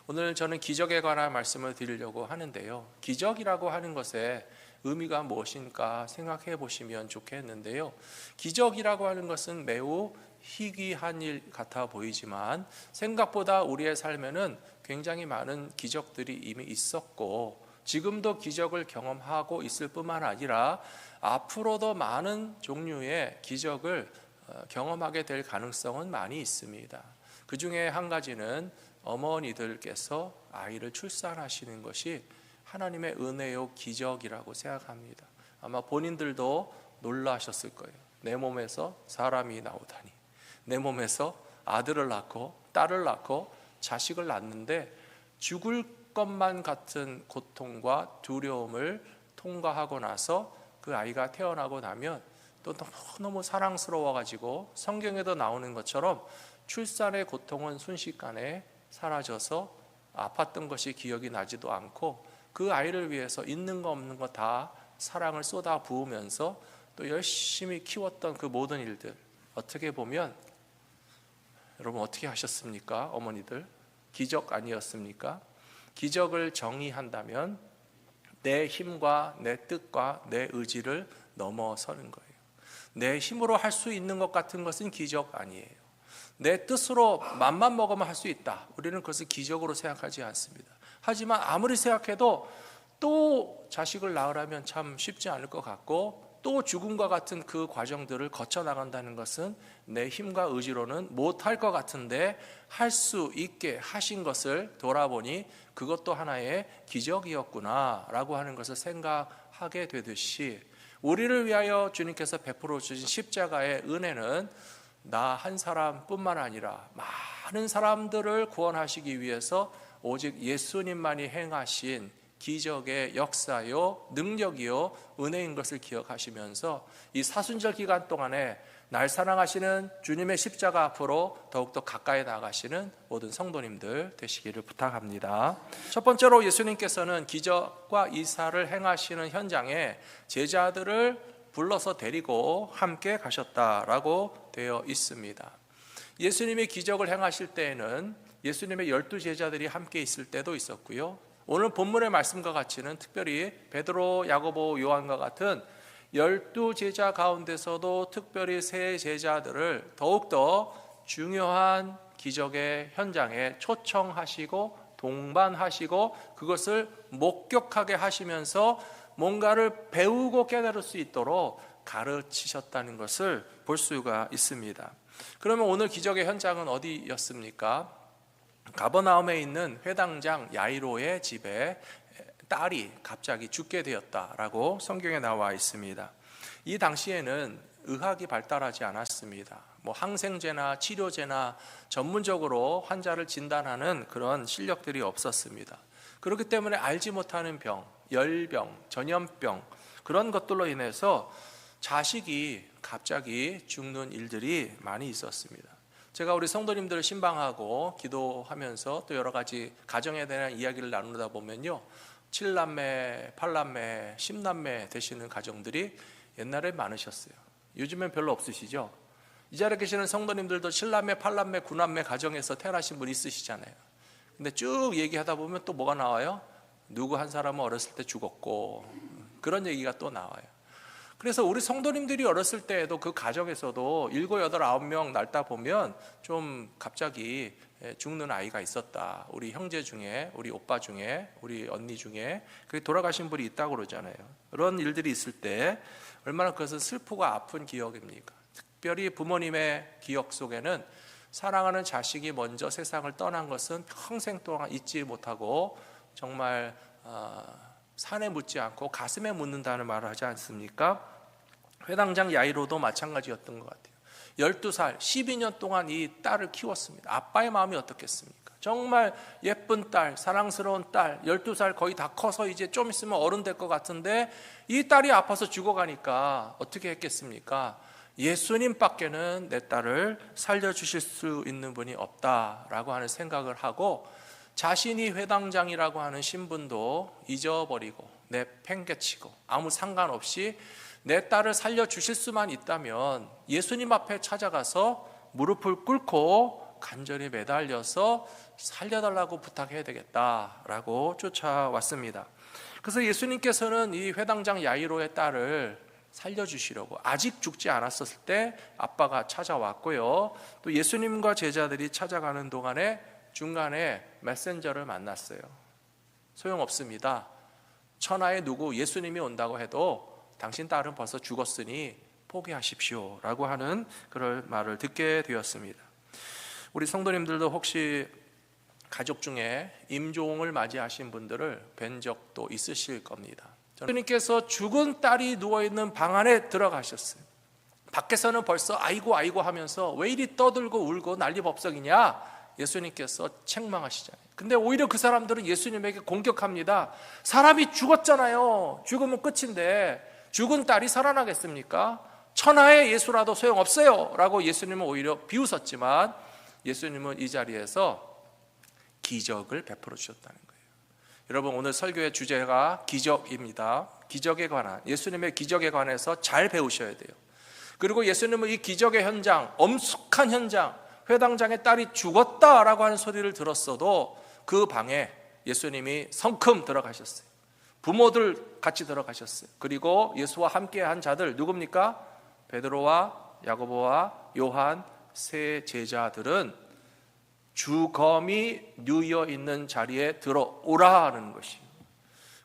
오늘 저는 기적에 관한 말씀을 드리려고 하는데요. 기적이라고 하는 것의 의미가 무엇인가 생각해 보시면 좋겠는데요. 기적이라고 하는 것은 매우 희귀한 일 같아 보이지만 생각보다 우리의 삶에는 굉장히 많은 기적들이 이미 있었고 지금도 기적을 경험하고 있을 뿐만 아니라 앞으로도 많은 종류의 기적을 경험하게 될 가능성은 많이 있습니다. 그 중에 한 가지는 어머니들께서 아이를 출산하시는 것이 하나님의 은혜요 기적이라고 생각합니다. 아마 본인들도 놀라셨을 거예요. 내 몸에서 사람이 나오다니, 내 몸에서 아들을 낳고 딸을 낳고 자식을 낳는데 죽을 것만 같은 고통과 두려움을 통과하고 나서 그 아이가 태어나고 나면 또 너무 사랑스러워가지고 성경에도 나오는 것처럼 출산의 고통은 순식간에 사라져서 아팠던 것이 기억이 나지도 않고 그 아이를 위해서 있는 거 없는 거 다 사랑을 쏟아 부으면서 또 열심히 키웠던 그 모든 일들, 어떻게 보면 여러분 어떻게 하셨습니까? 어머니들 기적 아니었습니까? 기적을 정의한다면 내 힘과 내 뜻과 내 의지를 넘어서는 거예요. 내 힘으로 할 수 있는 것 같은 것은 기적 아니에요. 내 뜻으로 맘만 먹으면 할 수 있다. 우리는 그것을 기적으로 생각하지 않습니다. 하지만 아무리 생각해도 또 자식을 낳으려면 참 쉽지 않을 것 같고 또 죽음과 같은 그 과정들을 거쳐 나간다는 것은 내 힘과 의지로는 못할 것 같은데 할 수 있게 하신 것을 돌아보니 그것도 하나의 기적이었구나 라고 하는 것을 생각하게 되듯이 우리를 위하여 주님께서 베풀어 주신 십자가의 은혜는 나 한 사람뿐만 아니라 많은 사람들을 구원하시기 위해서 오직 예수님만이 행하신 기적의 역사요 능력이요 은혜인 것을 기억하시면서 이 사순절 기간 동안에 날 사랑하시는 주님의 십자가 앞으로 더욱더 가까이 나가시는 모든 성도님들 되시기를 부탁합니다. 첫 번째로 예수님께서는 기적과 이사를 행하시는 현장에 제자들을 불러서 데리고 함께 가셨다라고 되어 있습니다. 예수님이 기적을 행하실 때에는 예수님의 12 제자들이 함께 있을 때도 있었고요. 오늘 본문의 말씀과 같이는 특별히 베드로, 야고보, 요한과 같은 12 제자 가운데서도 특별히 세 제자들을 더욱더 중요한 기적의 현장에 초청하시고 동반하시고 그것을 목격하게 하시면서 뭔가를 배우고 깨달을 수 있도록 가르치셨다는 것을 볼 수가 있습니다. 그러면 오늘 기적의 현장은 어디였습니까? 가버나움에 있는 회당장 야이로의 집에 딸이 갑자기 죽게 되었다라고 성경에 나와 있습니다. 이 당시에는 의학이 발달하지 않았습니다. 항생제나 치료제나 전문적으로 환자를 진단하는 그런 실력들이 없었습니다. 그렇기 때문에 알지 못하는 병, 열병, 전염병 그런 것들로 인해서 자식이 갑자기 죽는 일들이 많이 있었습니다. 제가 우리 성도님들을 신방하고 기도하면서 또 여러 가지 가정에 대한 이야기를 나누다 보면요 7남매, 8남매, 10남매 되시는 가정들이 옛날에 많으셨어요. 요즘엔 별로 없으시죠? 이 자리에 계시는 성도님들도 7남매, 8남매, 9남매 가정에서 태어나신 분 있으시잖아요. 근데 쭉 얘기하다 보면 또 뭐가 나와요? 누구 한 사람은 어렸을 때 죽었고 그런 얘기가 또 나와요. 그래서 우리 성도님들이 어렸을 때에도 그 가정에서도 7, 8, 9명 낳다 보면 좀 갑자기 죽는 아이가 있었다. 우리 형제 중에, 우리 오빠 중에, 우리 언니 중에 그게 돌아가신 분이 있다고 그러잖아요. 그런 일들이 있을 때 얼마나 그것은 슬프고 아픈 기억입니까? 특별히 부모님의 기억 속에는 사랑하는 자식이 먼저 세상을 떠난 것은 평생 동안 잊지 못하고 정말 산에 묻지 않고 가슴에 묻는다는 말을 하지 않습니까? 회당장 야이로도 마찬가지였던 것 같아요. 12살, 12년 동안 이 딸을 키웠습니다. 아빠의 마음이 어떻겠습니까? 정말 예쁜 딸, 사랑스러운 딸, 12살 거의 다 커서 이제 좀 있으면 어른 될 것 같은데 이 딸이 아파서 죽어가니까 어떻게 했겠습니까? 예수님밖에는 내 딸을 살려주실 수 있는 분이 없다라고 하는 생각을 하고 자신이 회당장이라고 하는 신분도 잊어버리고 내팽개치고 아무 상관없이 내 딸을 살려주실 수만 있다면 예수님 앞에 찾아가서 무릎을 꿇고 간절히 매달려서 살려달라고 부탁해야 되겠다라고 쫓아왔습니다. 그래서 예수님께서는 이 회당장 야이로의 딸을 살려주시려고 아직 죽지 않았을 때 아빠가 찾아왔고요. 또 예수님과 제자들이 찾아가는 동안에 중간에 메신저를 만났어요. 소용없습니다. 천하의 누구 예수님이 온다고 해도 당신 딸은 벌써 죽었으니 포기하십시오 라고 하는 그런 말을 듣게 되었습니다. 우리 성도님들도 혹시 가족 중에 임종을 맞이하신 분들을 뵌 적도 있으실 겁니다. 예수님께서 죽은 딸이 누워있는 방 안에 들어가셨어요. 밖에서는 벌써 아이고 하면서 왜 이리 떠들고 울고 난리법석이냐 예수님께서 책망하시잖아요. 근데 오히려 그 사람들은 예수님에게 공격합니다. 사람이 죽었잖아요. 죽으면 끝인데 죽은 딸이 살아나겠습니까? 천하의 예수라도 소용없어요 라고 예수님은 오히려 비웃었지만 예수님은 이 자리에서 기적을 베풀어 주셨다는 거예요. 여러분, 오늘 설교의 주제가 기적입니다. 기적에 관한, 예수님의 기적에 관해서 잘 배우셔야 돼요. 그리고 예수님은 이 기적의 현장, 엄숙한 현장, 회당장의 딸이 죽었다라고 하는 소리를 들었어도 그 방에 예수님이 성큼 들어가셨어요. 부모들 같이 들어가셨어요. 그리고 예수와 함께한 자들 누굽니까? 베드로와 야고보와 요한 세 제자들은 주검이 누워 있는 자리에 들어오라는 것입니다.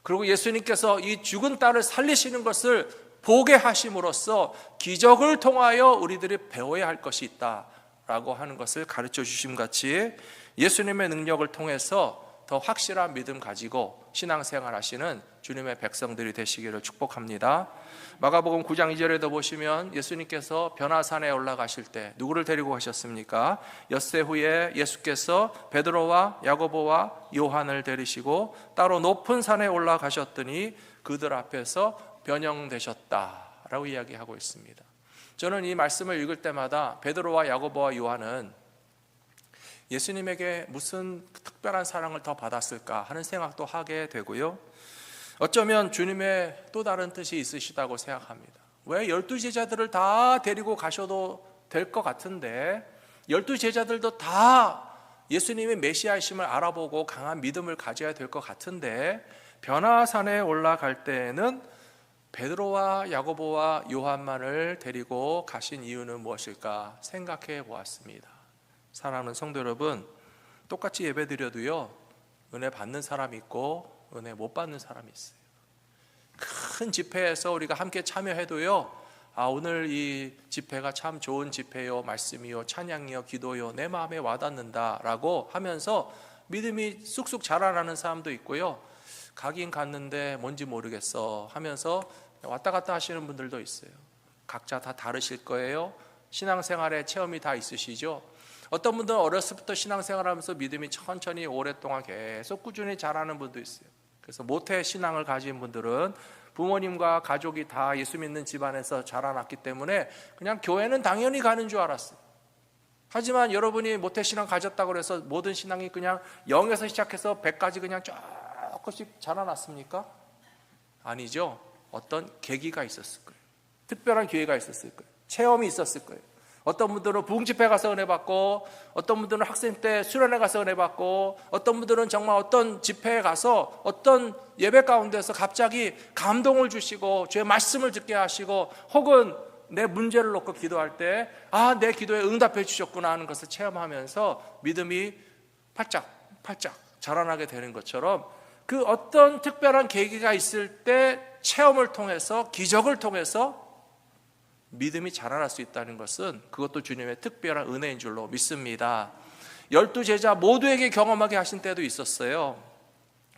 그리고 예수님께서 이 죽은 딸을 살리시는 것을 보게 하심으로써 기적을 통하여 우리들이 배워야 할 것이 있다라고 하는 것을 가르쳐 주심 같이 예수님의 능력을 통해서 더 확실한 믿음 가지고 신앙생활 하시는 주님의 백성들이 되시기를 축복합니다. 마가복음 9장 2절에도 보시면 예수님께서 변화산에 올라가실 때 누구를 데리고 가셨습니까? 엿새 후에 예수께서 베드로와 야고보와 요한을 데리시고 따로 높은 산에 올라가셨더니 그들 앞에서 변형되셨다라고 이야기하고 있습니다. 저는 이 말씀을 읽을 때마다 베드로와 야고보와 요한은 예수님에게 무슨 특별한 사랑을 더 받았을까 하는 생각도 하게 되고요. 어쩌면 주님의 또 다른 뜻이 있으시다고 생각합니다. 왜 12제자들을 다 데리고 가셔도 될 것 같은데 12제자들도 다 예수님의 메시아이심을 알아보고 강한 믿음을 가져야 될 것 같은데 변화산에 올라갈 때에는 베드로와 야고보와 요한만을 데리고 가신 이유는 무엇일까 생각해 보았습니다. 사랑하는 성도 여러분, 똑같이 예배드려도요 은혜 받는 사람이 있고 은혜 못 받는 사람이 있어요. 큰 집회에서 우리가 함께 참여해도요 오늘 이 집회가 참 좋은 집회요, 말씀이요, 찬양이요, 기도요, 내 마음에 와닿는다 라고 하면서 믿음이 쑥쑥 자라나는 사람도 있고요, 가긴 갔는데 뭔지 모르겠어 하면서 왔다 갔다 하시는 분들도 있어요. 각자 다 다르실 거예요. 신앙생활에 체험이 다 있으시죠. 어떤 분들은 어렸을 때부터 신앙생활하면서 믿음이 천천히 오랫동안 계속 꾸준히 자라는 분도 있어요. 그래서 모태 신앙을 가진 분들은 부모님과 가족이 다 예수 믿는 집안에서 자라났기 때문에 그냥 교회는 당연히 가는 줄 알았어요. 하지만 여러분이 모태 신앙 가졌다고 해서 모든 신앙이 그냥 0에서 시작해서 100까지 그냥 조금씩 자라났습니까? 아니죠. 어떤 계기가 있었을 거예요. 특별한 기회가 있었을 거예요. 체험이 있었을 거예요. 어떤 분들은 부흥집회 가서 은혜 받고, 어떤 분들은 학생 때 수련회 가서 은혜 받고, 어떤 분들은 정말 어떤 집회에 가서 어떤 예배 가운데서 갑자기 감동을 주시고 주의 말씀을 듣게 하시고, 혹은 내 문제를 놓고 기도할 때 내 기도에 응답해 주셨구나 하는 것을 체험하면서 믿음이 팔짝 자라나게 되는 것처럼, 그 어떤 특별한 계기가 있을 때 체험을 통해서, 기적을 통해서 믿음이 자라날 수 있다는 것은 그것도 주님의 특별한 은혜인 줄로 믿습니다. 12제자 모두에게 경험하게 하신 때도 있었어요.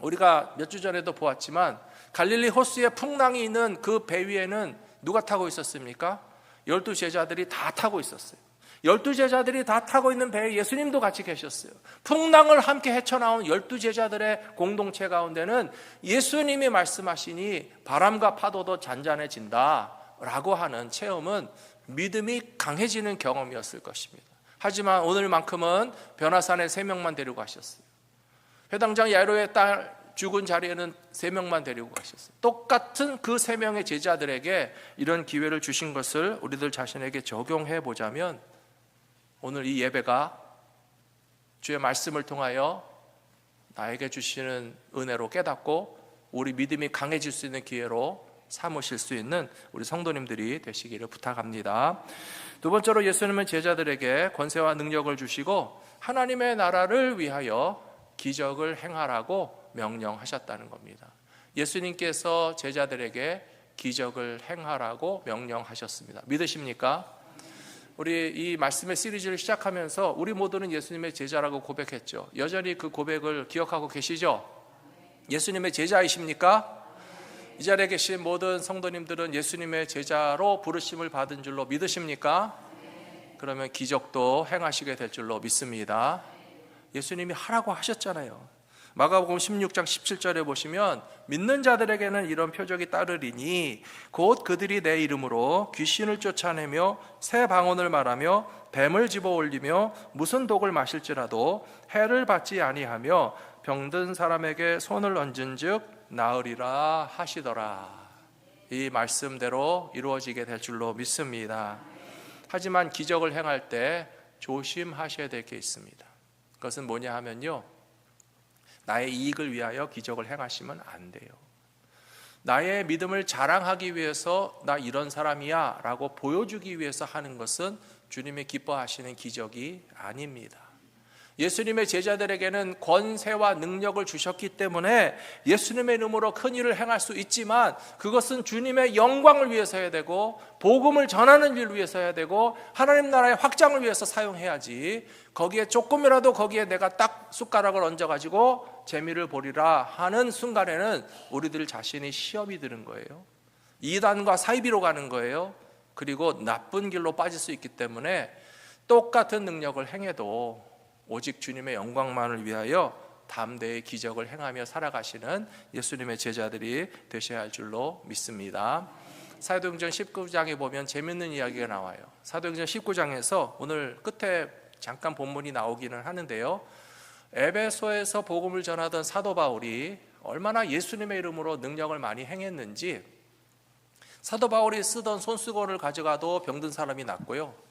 우리가 몇 주 전에도 보았지만 갈릴리 호수에 풍랑이 있는 그 배 위에는 누가 타고 있었습니까? 12제자들이 다 타고 있었어요. 12제자들이 다 타고 있는 배에 예수님도 같이 계셨어요. 풍랑을 함께 헤쳐나온 12제자들의 공동체 가운데는 예수님이 말씀하시니 바람과 파도도 잔잔해진다 라고 하는 체험은 믿음이 강해지는 경험이었을 것입니다. 하지만 오늘만큼은 변화산에 3명만 데리고 가셨어요. 회당장 야이로의 딸 죽은 자리에는 3명만 데리고 가셨어요. 똑같은 그 3명의 제자들에게 이런 기회를 주신 것을 우리들 자신에게 적용해 보자면 오늘 이 예배가 주의 말씀을 통하여 나에게 주시는 은혜로 깨닫고 우리 믿음이 강해질 수 있는 기회로 삼으실 수 있는 우리 성도님들이 되시기를 부탁합니다. 두 번째로 예수님은 제자들에게 권세와 능력을 주시고 하나님의 나라를 위하여 기적을 행하라고 명령하셨다는 겁니다. 예수님께서 제자들에게 기적을 행하라고 명령하셨습니다. 믿으십니까? 우리 이 말씀의 시리즈를 시작하면서 우리 모두는 예수님의 제자라고 고백했죠. 여전히 그 고백을 기억하고 계시죠? 예수님의 제자이십니까? 이 자리에 계신 모든 성도님들은 예수님의 제자로 부르심을 받은 줄로 믿으십니까? 그러면 기적도 행하시게 될 줄로 믿습니다. 예수님이 하라고 하셨잖아요. 마가복음 16장 17절에 보시면 믿는 자들에게는 이런 표적이 따르리니 곧 그들이 내 이름으로 귀신을 쫓아내며 새 방언을 말하며 뱀을 집어올리며 무슨 독을 마실지라도 해를 받지 아니하며 병든 사람에게 손을 얹은즉 나으리라 하시더라. 이 말씀대로 이루어지게 될 줄로 믿습니다. 하지만 기적을 행할 때 조심하셔야 될 게 있습니다. 그것은 뭐냐 하면요, 나의 이익을 위하여 기적을 행하시면 안 돼요. 나의 믿음을 자랑하기 위해서 나 이런 사람이야 라고 보여주기 위해서 하는 것은 주님이 기뻐하시는 기적이 아닙니다. 예수님의 제자들에게는 권세와 능력을 주셨기 때문에 예수님의 이름으로 큰 일을 행할 수 있지만 그것은 주님의 영광을 위해서 해야 되고 복음을 전하는 일을 위해서 해야 되고 하나님 나라의 확장을 위해서 사용해야지, 거기에 조금이라도 거기에 내가 딱 숟가락을 얹어가지고 재미를 보리라 하는 순간에는 우리들 자신이 시험이 드는 거예요. 이단과 사이비로 가는 거예요. 그리고 나쁜 길로 빠질 수 있기 때문에 똑같은 능력을 행해도 오직 주님의 영광만을 위하여 담대히 기적을 행하며 살아가시는 예수님의 제자들이 되셔야 할 줄로 믿습니다. 사도행전 19장에 보면 재밌는 이야기가 나와요. 사도행전 19장에서 오늘 끝에 잠깐 본문이 나오기는 하는데요, 에베소에서 복음을 전하던 사도 바울이 얼마나 예수님의 이름으로 능력을 많이 행했는지, 사도 바울이 쓰던 손수건을 가져가도 병든 사람이 낫고요,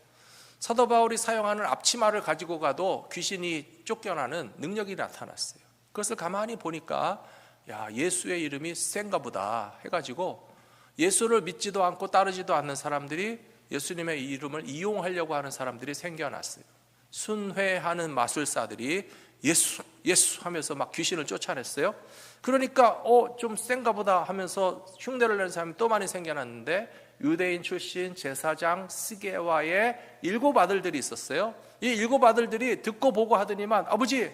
사도 바울이 사용하는 앞치마를 가지고 가도 귀신이 쫓겨나는 능력이 나타났어요. 그것을 가만히 보니까 야, 예수의 이름이 센가 보다 해가지고 예수를 믿지도 않고 따르지도 않는 사람들이 예수님의 이름을 이용하려고 하는 사람들이 생겨났어요. 순회하는 마술사들이 예수 예수 하면서 막 귀신을 쫓아냈어요. 그러니까 좀 센가 보다 하면서 흉내를 내는 사람이 또 많이 생겨났는데, 유대인 출신 제사장 스게와의 7 아들들이 있었어요. 이 7 아들들이 듣고 보고 하더니만, 아버지,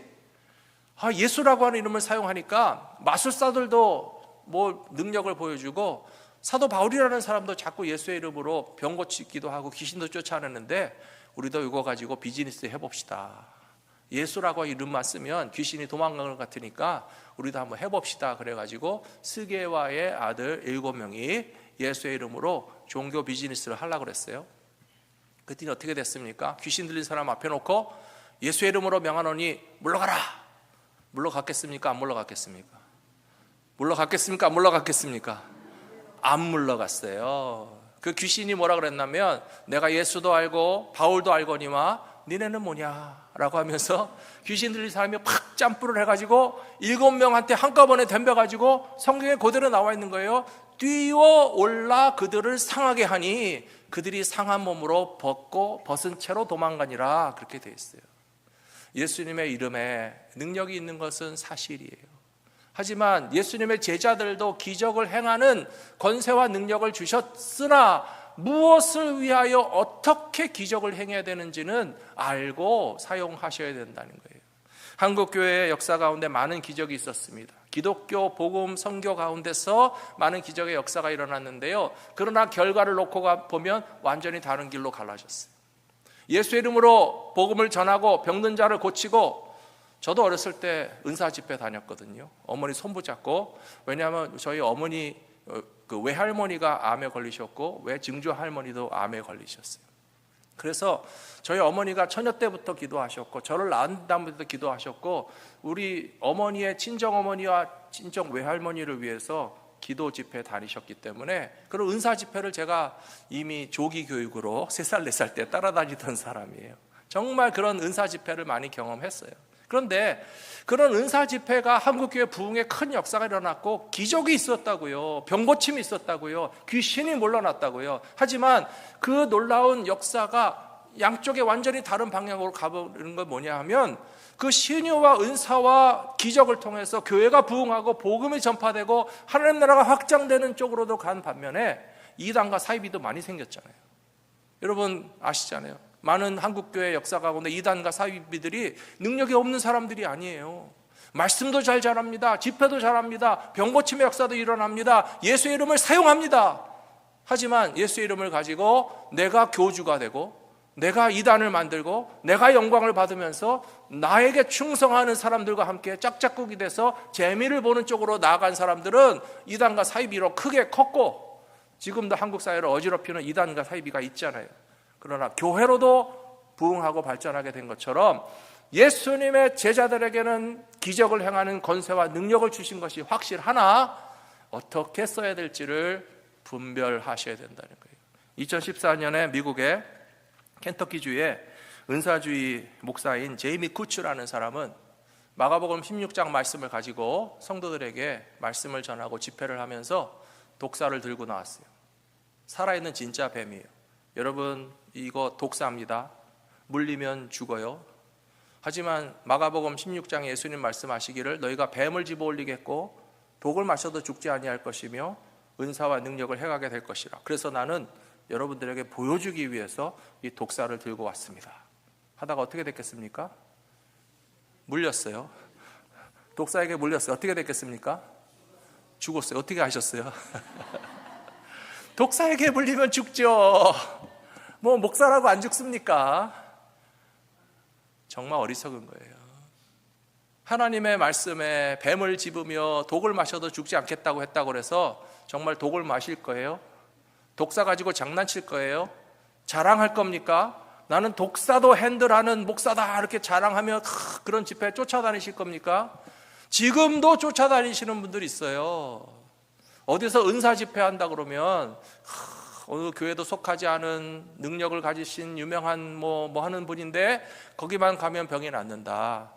예수라고 하는 이름을 사용하니까 마술사들도 뭐 능력을 보여주고 사도 바울이라는 사람도 자꾸 예수의 이름으로 병 고치기도 하고 귀신도 쫓아내는데 우리도 이거 가지고 비즈니스 해봅시다. 예수라고 이름만 쓰면 귀신이 도망가는 것 같으니까 우리도 한번 해봅시다. 그래가지고 스게와의 아들 7명이 예수의 이름으로 종교 비즈니스를 하려고 그랬어요. 그랬더니 어떻게 됐습니까? 귀신 들린 사람 앞에 놓고 예수의 이름으로 명하노니 물러가라. 물러갔겠습니까? 안 물러갔겠습니까? 물러갔겠습니까? 안 물러갔겠습니까? 안 물러갔어요. 그 귀신이 뭐라 그랬냐면, 내가 예수도 알고 바울도 알거니와 니네는 뭐냐 라고 하면서 귀신 들린 사람이 팍 짬뿌를 해가지고 7명한테 한꺼번에 덤벼가지고 성경에 그대로 나와 있는 거예요. 뛰어올라 그들을 상하게 하니 그들이 상한 몸으로 벗은 채로 도망가니라, 그렇게 되어 있어요. 예수님의 이름에 능력이 있는 것은 사실이에요. 하지만 예수님의 제자들도 기적을 행하는 권세와 능력을 주셨으나 무엇을 위하여 어떻게 기적을 행해야 되는지는 알고 사용하셔야 된다는 거예요. 한국교회의 역사 가운데 많은 기적이 있었습니다. 기독교 복음 선교 가운데서 많은 기적의 역사가 일어났는데요, 그러나 결과를 놓고 보면 완전히 다른 길로 갈라졌어요. 예수의 이름으로 복음을 전하고 병든 자를 고치고, 저도 어렸을 때 은사 집회 다녔거든요. 어머니 손붙잡고. 왜냐하면 저희 어머니 그 외할머니가 암에 걸리셨고 외증조 할머니도 암에 걸리셨어요. 그래서 저희 어머니가 처녀 때부터 기도하셨고 저를 낳은 다음부터 기도하셨고, 우리 어머니의 친정 어머니와 친정 외할머니를 위해서 기도 집회 다니셨기 때문에 그런 은사 집회를 제가 이미 조기 교육으로 3살 4살 때 따라다니던 사람이에요. 정말 그런 은사 집회를 많이 경험했어요. 그런데 그런 은사 집회가 한국교회 부흥에 큰 역사가 일어났고 기적이 있었다고요. 병고침이 있었다고요. 귀신이 물러났다고요. 하지만 그 놀라운 역사가 양쪽에 완전히 다른 방향으로 가버리는 건 뭐냐 하면 그 신유와 은사와 기적을 통해서 교회가 부흥하고 복음이 전파되고 하나님 나라가 확장되는 쪽으로도 간 반면에 이단과 사이비도 많이 생겼잖아요. 여러분 아시잖아요. 많은 한국교회 역사 가운데 이단과 사이비들이 능력이 없는 사람들이 아니에요. 말씀도 잘 잘합니다. 집회도 잘합니다. 병고침의 역사도 일어납니다. 예수의 이름을 사용합니다. 하지만 예수의 이름을 가지고 내가 교주가 되고 내가 이단을 만들고 내가 영광을 받으면서 나에게 충성하는 사람들과 함께 짝짝꿍이 돼서 재미를 보는 쪽으로 나아간 사람들은 이단과 사이비로 크게 컸고 지금도 한국 사회를 어지럽히는 이단과 사이비가 있잖아요. 그러나 교회로도 부흥하고 발전하게 된 것처럼 예수님의 제자들에게는 기적을 행하는 권세와 능력을 주신 것이 확실하나 어떻게 써야 될지를 분별하셔야 된다는 거예요. 2014년에 미국의 켄터키주의 은사주의 목사인 제이미 쿠츠라는 사람은 마가복음 16장 말씀을 가지고 성도들에게 말씀을 전하고 집회를 하면서 독사를 들고 나왔어요. 살아있는 진짜 뱀이에요. 여러분 이거 독사입니다. 물리면 죽어요. 하지만 마가복음 16장에 예수님 말씀하시기를 너희가 뱀을 집어올리겠고 독을 마셔도 죽지 아니할 것이며 은사와 능력을 행하게 될 것이라. 그래서 나는 여러분들에게 보여주기 위해서 이 독사를 들고 왔습니다. 하다가 어떻게 됐겠습니까? 물렸어요. 독사에게 물렸어요. 어떻게 됐겠습니까? 죽었어요. 어떻게 하셨어요? 독사에게 물리면 죽죠. 뭐 목사라고 안 죽습니까? 정말 어리석은 거예요. 하나님의 말씀에 뱀을 집으며 독을 마셔도 죽지 않겠다고 했다고 해서 정말 독을 마실 거예요? 독사 가지고 장난칠 거예요? 자랑할 겁니까? 나는 독사도 핸들하는 목사다 이렇게 자랑하며 그런 집회에 쫓아다니실 겁니까? 지금도 쫓아다니시는 분들이 있어요. 어디서 은사 집회 한다 그러면 어느 교회도 속하지 않은 능력을 가지신 유명한 뭐 하는 분인데 거기만 가면 병이 낫는다.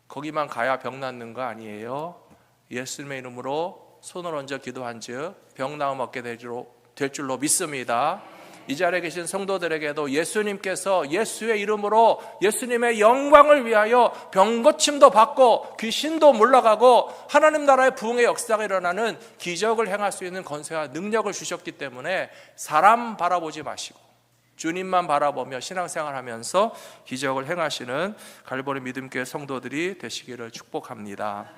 거기만 가야 병 낫는 거 아니에요. 예수님의 이름으로 손을 얹어 기도한즉 병 나음 얻게 될 줄로 믿습니다. 이 자리에 계신 성도들에게도 예수님께서 예수의 이름으로 예수님의 영광을 위하여 병고침도 받고 귀신도 물러가고 하나님 나라의 부흥의 역사가 일어나는 기적을 행할 수 있는 권세와 능력을 주셨기 때문에 사람 바라보지 마시고 주님만 바라보며 신앙생활하면서 기적을 행하시는 갈보리 믿음교회 성도들이 되시기를 축복합니다.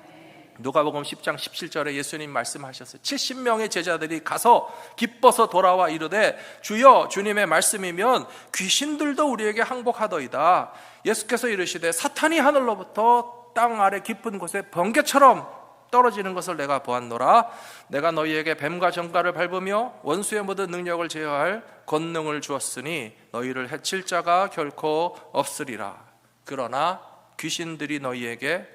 누가복음 10장 17절에 예수님 말씀하셨어요. 70명의 제자들이 가서 기뻐서 돌아와 이르되 주여 주님의 말씀이면 귀신들도 우리에게 항복하더이다. 예수께서 이르시되 사탄이 하늘로부터 땅 아래 깊은 곳에 번개처럼 떨어지는 것을 내가 보았노라. 내가 너희에게 뱀과 정갈을 밟으며 원수의 모든 능력을 제어할 권능을 주었으니 너희를 해칠 자가 결코 없으리라. 그러나 귀신들이 너희에게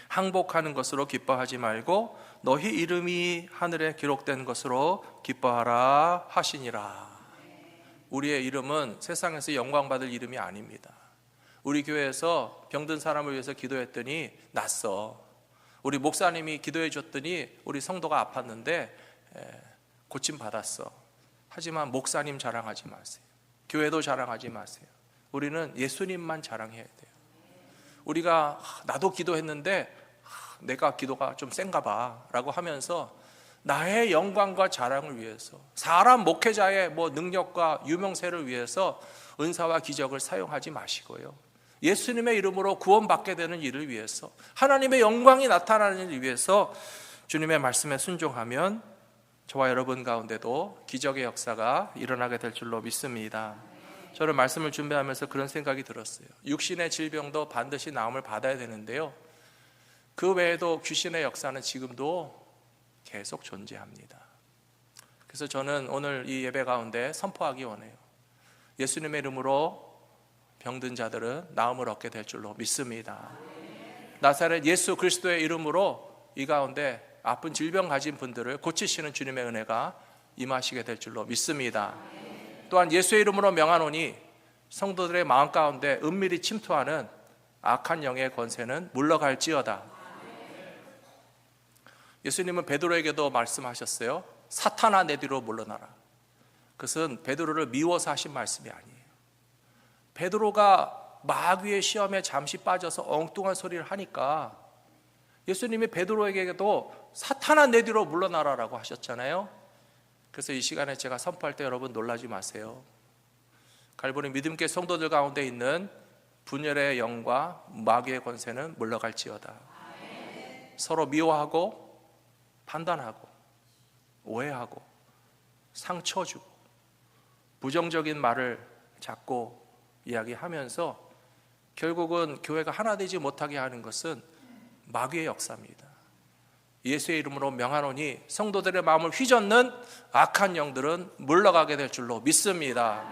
항복하는 것으로 기뻐하지 말고 너희 이름이 하늘에 기록된 것으로 기뻐하라 하시니라. 우리의 이름은 세상에서 영광받을 이름이 아닙니다. 우리 교회에서 병든 사람을 위해서 기도했더니 낫어. 우리 목사님이 기도해 줬더니 우리 성도가 아팠는데 고침 받았어. 하지만 목사님 자랑하지 마세요. 교회도 자랑하지 마세요. 우리는 예수님만 자랑해야 돼요. 우리가 나도 기도했는데 내가 기도가 좀 센가 봐 라고 하면서 나의 영광과 자랑을 위해서 사람 목회자의 능력과 유명세를 위해서 은사와 기적을 사용하지 마시고요, 예수님의 이름으로 구원받게 되는 일을 위해서 하나님의 영광이 나타나는 일을 위해서 주님의 말씀에 순종하면 저와 여러분 가운데도 기적의 역사가 일어나게 될 줄로 믿습니다. 저는 말씀을 준비하면서 그런 생각이 들었어요. 육신의 질병도 반드시 나음을 받아야 되는데요, 그 외에도 귀신의 역사는 지금도 계속 존재합니다. 그래서 저는 오늘 이 예배 가운데 선포하기 원해요. 예수님의 이름으로 병든 자들은 나음을 얻게 될 줄로 믿습니다. 나사렛 예수 그리스도의 이름으로 이 가운데 아픈 질병 가진 분들을 고치시는 주님의 은혜가 임하시게 될 줄로 믿습니다. 또한 예수의 이름으로 명하노니 성도들의 마음 가운데 은밀히 침투하는 악한 영의 권세는 물러갈지어다. 예수님은 베드로에게도 말씀하셨어요. 사탄아 내 뒤로 물러나라. 그것은 베드로를 미워서 하신 말씀이 아니에요. 베드로가 마귀의 시험에 잠시 빠져서 엉뚱한 소리를 하니까 예수님이 베드로에게도 사탄아 내 뒤로 물러나라라고 하셨잖아요. 그래서 이 시간에 제가 선포할 때 여러분 놀라지 마세요. 갈보리 믿음교회 성도들 가운데 있는 분열의 영과 마귀의 권세는 물러갈지어다. 서로 미워하고 판단하고 오해하고 상처 주고 부정적인 말을 자꾸 이야기하면서 결국은 교회가 하나 되지 못하게 하는 것은 마귀의 역사입니다. 예수의 이름으로 명하노니 성도들의 마음을 휘젓는 악한 영들은 물러가게 될 줄로 믿습니다.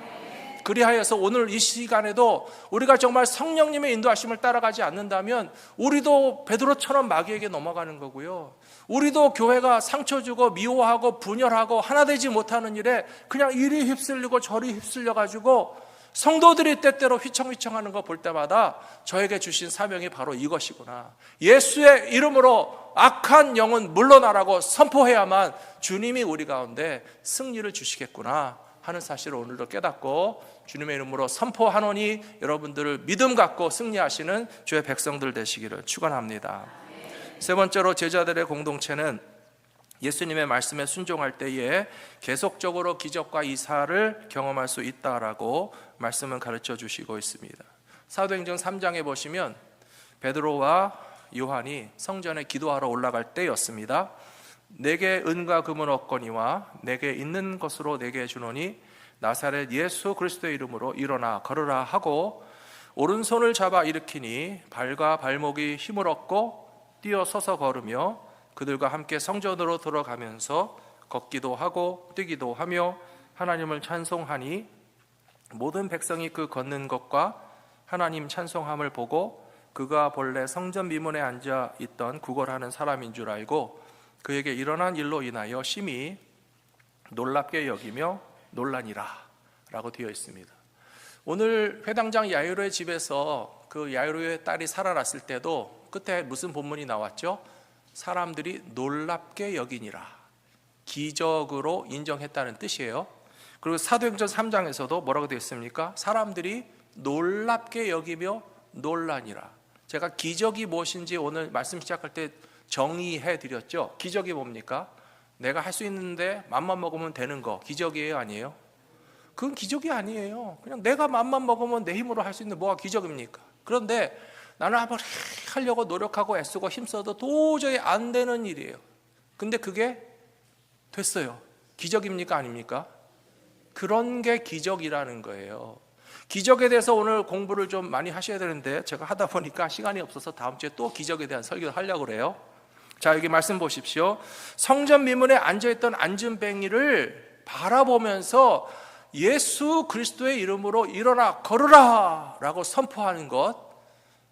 그리하여서 오늘 이 시간에도 우리가 정말 성령님의 인도하심을 따라가지 않는다면 우리도 베드로처럼 마귀에게 넘어가는 거고요, 우리도 교회가 상처 주고 미워하고 분열하고 하나 되지 못하는 일에 그냥 이리 휩쓸리고 저리 휩쓸려가지고 성도들이 때때로 휘청휘청하는 거 볼 때마다 저에게 주신 사명이 바로 이것이구나, 예수의 이름으로 악한 영은 물러나라고 선포해야만 주님이 우리 가운데 승리를 주시겠구나 하는 사실을 오늘도 깨닫고 주님의 이름으로 선포하노니 여러분들을 믿음 갖고 승리하시는 주의 백성들 되시기를 축원합니다. 세 번째로 제자들의 공동체는 예수님의 말씀에 순종할 때에 계속적으로 기적과 이사를 경험할 수 있다라고 말씀을 가르쳐 주시고 있습니다. 사도행전 3장에 보시면 베드로와 요한이 성전에 기도하러 올라갈 때였습니다. 내게 은과 금은 없거니와 내게 있는 것으로 내게 주노니 나사렛 예수 그리스도의 이름으로 일어나 걸으라 하고 오른손을 잡아 일으키니 발과 발목이 힘을 얻고 뛰어 서서 걸으며 그들과 함께 성전으로 들어가면서 걷기도 하고 뛰기도 하며 하나님을 찬송하니 모든 백성이 그 걷는 것과 하나님 찬송함을 보고 그가 본래 성전 미문에 앉아 있던 구걸하는 사람인 줄 알고 그에게 일어난 일로 인하여 심히 놀랍게 여기며 놀라니라 라고 되어 있습니다. 오늘 회당장 야이로의 집에서 그 야이로의 딸이 살아났을 때도 끝에 무슨 본문이 나왔죠? 사람들이 놀랍게 여기니라, 기적으로 인정했다는 뜻이에요. 그리고 사도행전 3장에서도 뭐라고 되어 있습니까? 사람들이 놀랍게 여기며 놀라니라. 제가 기적이 무엇인지 오늘 말씀 시작할 때 정의해 드렸죠. 기적이 뭡니까? 내가 할 수 있는데 맘만 먹으면 되는 거 기적이에요, 아니에요? 그건 기적이 아니에요. 그냥 내가 맘만 먹으면 내 힘으로 할 수 있는 뭐가 기적입니까? 그런데 나는 한번 하려고 노력하고 애쓰고 힘써도 도저히 안 되는 일이에요. 근데 그게 됐어요. 기적입니까, 아닙니까? 그런 게 기적이라는 거예요. 기적에 대해서 오늘 공부를 좀 많이 하셔야 되는데 제가 하다 보니까 시간이 없어서 다음 주에 또 기적에 대한 설교를 하려고 그래요. 자, 여기 말씀 보십시오. 성전 미문에 앉아있던 안진뱅이를 바라보면서 예수 그리스도의 이름으로 일어나 걸으라 라고 선포하는 것,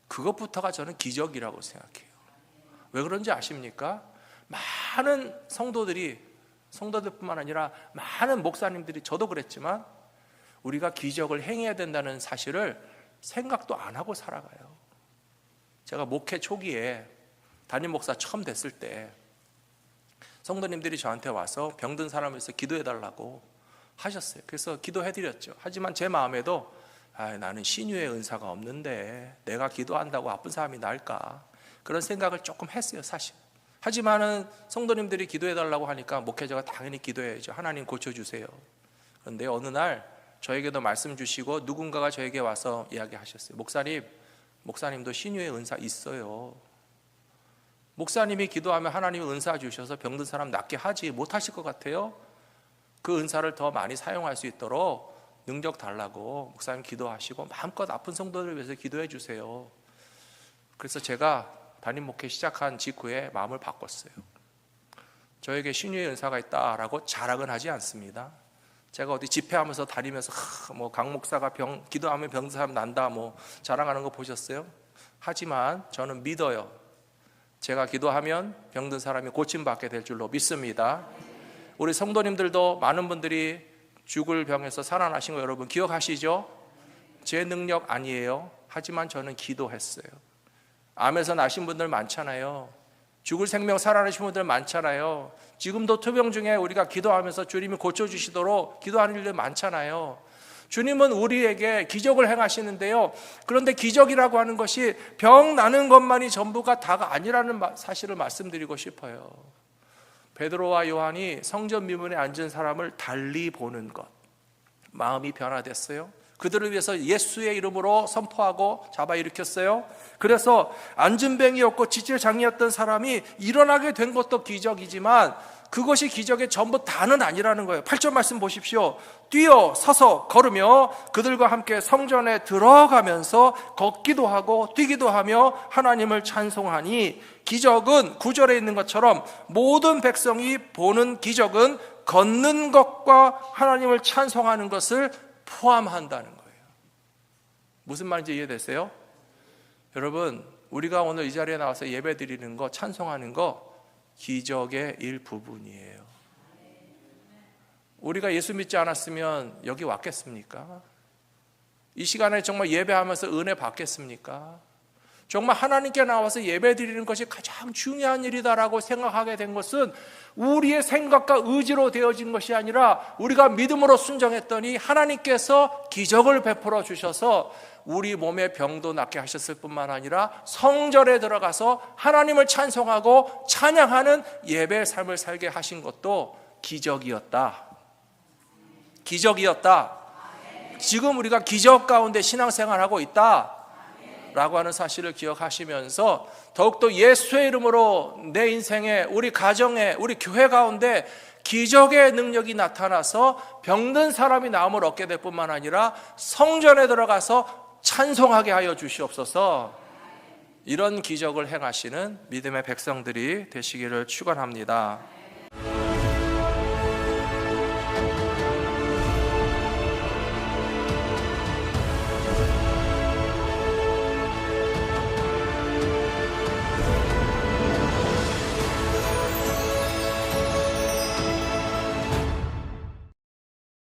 그것부터가 저는 기적이라고 생각해요. 왜 그런지 아십니까? 많은 성도들뿐만 아니라 많은 목사님들이, 저도 그랬지만 우리가 기적을 행해야 된다는 사실을 생각도 안 하고 살아가요. 제가 목회 초기에 담임 목사 처음 됐을 때 성도님들이 저한테 와서 병든 사람을 위해서 기도해달라고 하셨어요. 그래서 기도해드렸죠. 하지만 제 마음에도 나는 신유의 은사가 없는데 내가 기도한다고 아픈 사람이 나을까, 그런 생각을 조금 했어요, 사실. 하지만은 성도님들이 기도해달라고 하니까 목회자가 당연히 기도해야죠. 하나님 고쳐주세요. 그런데 어느 날 저에게도 말씀 주시고 누군가가 저에게 와서 이야기하셨어요. 목사님도 신유의 은사 있어요. 목사님이 기도하면 하나님이 은사 주셔서 병든 사람 낫게 하지 못하실 것 같아요. 그 은사를 더 많이 사용할 수 있도록 능력 달라고 목사님 기도하시고 마음껏 아픈 성도들을 위해서 기도해 주세요. 그래서 제가 담임 목회 시작한 직후에 마음을 바꿨어요. 저에게 신유의 은사가 있다라고 자랑은 하지 않습니다. 제가 어디 집회하면서 다니면서 강 목사가 기도하면 병든 사람 난다 자랑하는 거 보셨어요? 하지만 저는 믿어요. 제가 기도하면 병든 사람이 고침받게 될 줄로 믿습니다. 우리 성도님들도 많은 분들이 죽을 병에서 살아나신 거 여러분 기억하시죠? 제 능력 아니에요. 하지만 저는 기도했어요. 암에서 나신 분들 많잖아요. 죽을 생명 살아나신 분들 많잖아요. 지금도 투병 중에 우리가 기도하면서 주님이 고쳐주시도록 기도하는 일들 많잖아요. 주님은 우리에게 기적을 행하시는데요. 그런데 기적이라고 하는 것이 병 나는 것만이 전부가 다가 아니라는 사실을 말씀드리고 싶어요. 베드로와 요한이 성전 미문에 앉은 사람을 달리 보는 것, 마음이 변화됐어요. 그들을 위해서 예수의 이름으로 선포하고 잡아 일으켰어요. 그래서 안진뱅이였고 지체장애였던 사람이 일어나게 된 것도 기적이지만 그것이 기적의 전부 다는 아니라는 거예요. 8절 말씀 보십시오. 뛰어 서서 걸으며 그들과 함께 성전에 들어가면서 걷기도 하고 뛰기도 하며 하나님을 찬송하니, 기적은 9절에 있는 것처럼 모든 백성이 보는 기적은 걷는 것과 하나님을 찬송하는 것을 포함한다는 거예요. 무슨 말인지 이해되세요? 여러분, 우리가 오늘 이 자리에 나와서 예배 드리는 거, 찬송하는 거 기적의 일부분이에요. 우리가 예수 믿지 않았으면 여기 왔겠습니까? 이 시간에 정말 예배하면서 은혜 받겠습니까? 정말 하나님께 나와서 예배 드리는 것이 가장 중요한 일이다라고 생각하게 된 것은 우리의 생각과 의지로 되어진 것이 아니라 우리가 믿음으로 순종했더니 하나님께서 기적을 베풀어 주셔서 우리 몸의 병도 낫게 하셨을 뿐만 아니라 성전에 들어가서 하나님을 찬송하고 찬양하는 예배의 삶을 살게 하신 것도 기적이었다. 기적이었다. 지금 우리가 기적 가운데 신앙생활하고 있다 라고 하는 사실을 기억하시면서 더욱더 예수의 이름으로 내 인생에, 우리 가정에, 우리 교회 가운데 기적의 능력이 나타나서 병든 사람이 나음을 얻게 될 뿐만 아니라 성전에 들어가서 찬송하게 하여 주시옵소서. 이런 기적을 행하시는 믿음의 백성들이 되시기를 축원합니다.